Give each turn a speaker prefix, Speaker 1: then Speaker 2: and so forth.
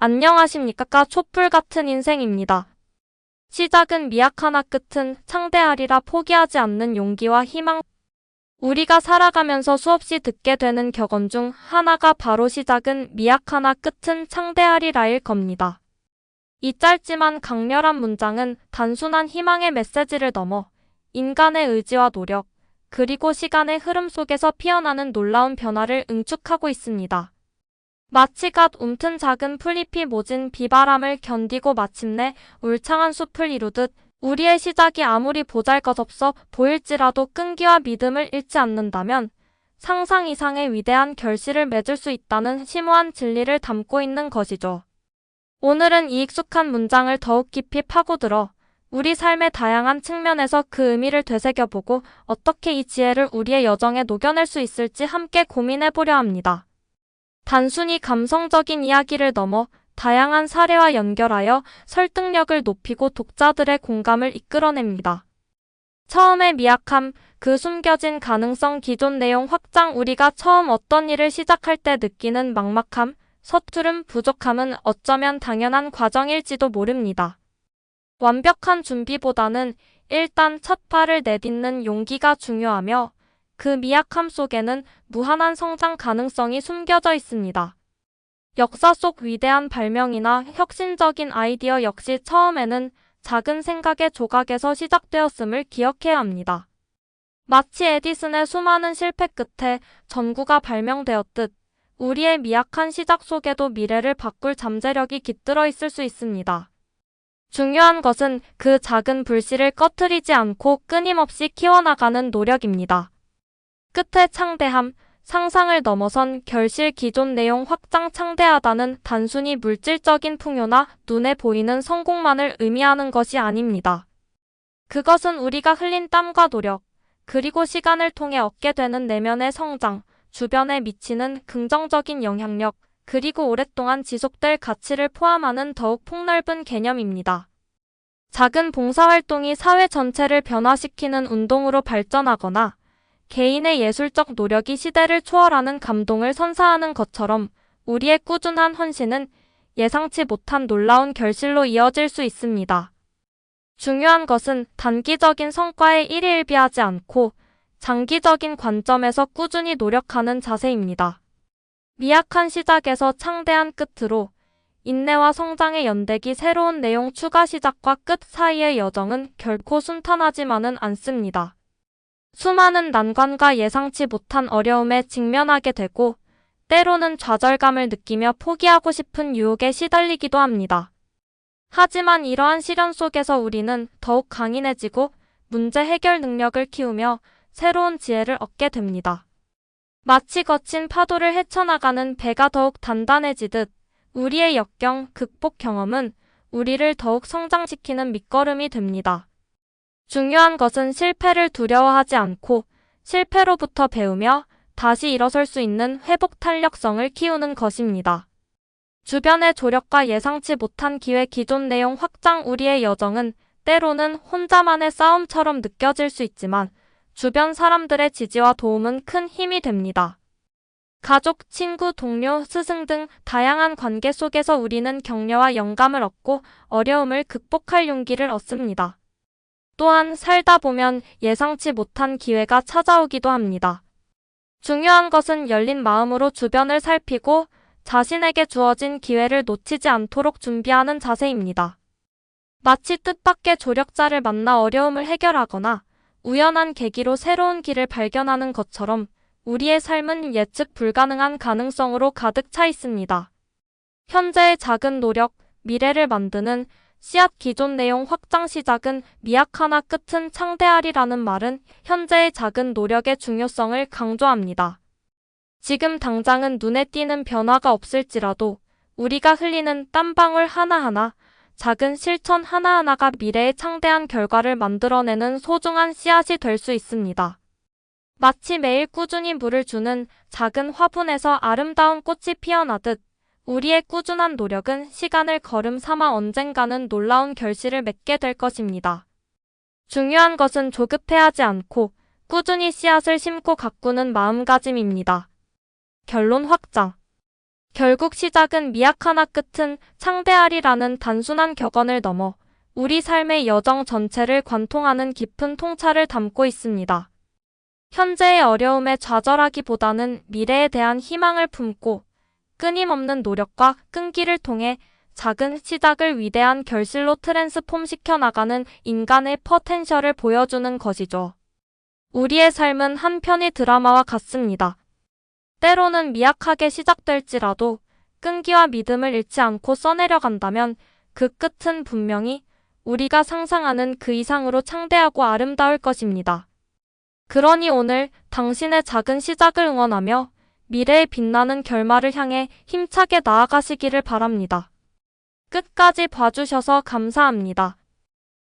Speaker 1: 안녕하십니까. 촛불 같은 인생입니다. 시작은 미약하나 끝은 창대하리라. 포기하지 않는 용기와 희망. 우리가 살아가면서 수없이 듣게 되는 격언 중 하나가 바로 시작은 미약하나 끝은 창대하리라일 겁니다. 이 짧지만 강렬한 문장은 단순한 희망의 메시지를 넘어 인간의 의지와 노력, 그리고 시간의 흐름 속에서 피어나는 놀라운 변화를 응축하고 있습니다. 마치 갓 움튼 작은 풀잎이 모진 비바람을 견디고 마침내 울창한 숲을 이루듯 우리의 시작이 아무리 보잘것없어 보일지라도 끈기와 믿음을 잃지 않는다면 상상 이상의 위대한 결실을 맺을 수 있다는 심오한 진리를 담고 있는 것이죠. 오늘은 이 익숙한 문장을 더욱 깊이 파고들어 우리 삶의 다양한 측면에서 그 의미를 되새겨보고 어떻게 이 지혜를 우리의 여정에 녹여낼 수 있을지 함께 고민해보려 합니다. 단순히 감성적인 이야기를 넘어 다양한 사례와 연결하여 설득력을 높이고 독자들의 공감을 이끌어냅니다. 처음의 미약함, 그 숨겨진 가능성, 기존 내용 확장. 우리가 처음 어떤 일을 시작할 때 느끼는 막막함, 서투름, 부족함은 어쩌면 당연한 과정일지도 모릅니다. 완벽한 준비보다는 일단 첫 발을 내딛는 용기가 중요하며 그 미약함 속에는 무한한 성장 가능성이 숨겨져 있습니다. 역사 속 위대한 발명이나 혁신적인 아이디어 역시 처음에는 작은 생각의 조각에서 시작되었음을 기억해야 합니다. 마치 에디슨의 수많은 실패 끝에 전구가 발명되었듯 우리의 미약한 시작 속에도 미래를 바꿀 잠재력이 깃들어 있을 수 있습니다. 중요한 것은 그 작은 불씨를 꺼트리지 않고 끊임없이 키워나가는 노력입니다. 끝의 창대함, 상상을 넘어선 결실. 기존 내용 확장. 창대하다는 단순히 물질적인 풍요나 눈에 보이는 성공만을 의미하는 것이 아닙니다. 그것은 우리가 흘린 땀과 노력, 그리고 시간을 통해 얻게 되는 내면의 성장, 주변에 미치는 긍정적인 영향력, 그리고 오랫동안 지속될 가치를 포함하는 더욱 폭넓은 개념입니다. 작은 봉사활동이 사회 전체를 변화시키는 운동으로 발전하거나 개인의 예술적 노력이 시대를 초월하는 감동을 선사하는 것처럼 우리의 꾸준한 헌신은 예상치 못한 놀라운 결실로 이어질 수 있습니다. 중요한 것은 단기적인 성과에 일희일비하지 않고 장기적인 관점에서 꾸준히 노력하는 자세입니다. 미약한 시작에서 창대한 끝으로 인내와 성장의 연대기. 새로운 내용 추가. 시작과 끝 사이의 여정은 결코 순탄하지만은 않습니다. 수많은 난관과 예상치 못한 어려움에 직면하게 되고 때로는 좌절감을 느끼며 포기하고 싶은 유혹에 시달리기도 합니다. 하지만 이러한 시련 속에서 우리는 더욱 강인해지고 문제 해결 능력을 키우며 새로운 지혜를 얻게 됩니다. 마치 거친 파도를 헤쳐나가는 배가 더욱 단단해지듯 우리의 역경, 극복 경험은 우리를 더욱 성장시키는 밑거름이 됩니다. 중요한 것은 실패를 두려워하지 않고 실패로부터 배우며 다시 일어설 수 있는 회복 탄력성을 키우는 것입니다. 주변의 조력과 예상치 못한 기회. 기존 내용 확장. 우리의 여정은 때로는 혼자만의 싸움처럼 느껴질 수 있지만 주변 사람들의 지지와 도움은 큰 힘이 됩니다. 가족, 친구, 동료, 스승 등 다양한 관계 속에서 우리는 격려와 영감을 얻고 어려움을 극복할 용기를 얻습니다. 또한 살다 보면 예상치 못한 기회가 찾아오기도 합니다. 중요한 것은 열린 마음으로 주변을 살피고 자신에게 주어진 기회를 놓치지 않도록 준비하는 자세입니다. 마치 뜻밖의 조력자를 만나 어려움을 해결하거나 우연한 계기로 새로운 길을 발견하는 것처럼 우리의 삶은 예측 불가능한 가능성으로 가득 차 있습니다. 현재의 작은 노력, 미래를 만드는 씨앗. 기존 내용 확장. 시작은 미약하나 끝은 창대하리라는 말은 현재의 작은 노력의 중요성을 강조합니다. 지금 당장은 눈에 띄는 변화가 없을지라도 우리가 흘리는 땀방울 하나하나, 작은 실천 하나하나가 미래의 창대한 결과를 만들어내는 소중한 씨앗이 될 수 있습니다. 마치 매일 꾸준히 물을 주는 작은 화분에서 아름다운 꽃이 피어나듯 우리의 꾸준한 노력은 시간을 걸음 삼아 언젠가는 놀라운 결실을 맺게 될 것입니다. 중요한 것은 조급해하지 않고 꾸준히 씨앗을 심고 가꾸는 마음가짐입니다. 결론 확장. 결국 시작은 미약하나 끝은 창대하리라는 단순한 격언을 넘어 우리 삶의 여정 전체를 관통하는 깊은 통찰을 담고 있습니다. 현재의 어려움에 좌절하기보다는 미래에 대한 희망을 품고 끊임없는 노력과 끈기를 통해 작은 시작을 위대한 결실로 트랜스폼시켜 나가는 인간의 포텐셜을 보여주는 것이죠. 우리의 삶은 한편의 드라마와 같습니다. 때로는 미약하게 시작될지라도 끈기와 믿음을 잃지 않고 써내려간다면 그 끝은 분명히 우리가 상상하는 그 이상으로 창대하고 아름다울 것입니다. 그러니 오늘 당신의 작은 시작을 응원하며 미래의 빛나는 결말을 향해 힘차게 나아가시기를 바랍니다. 끝까지 봐주셔서 감사합니다.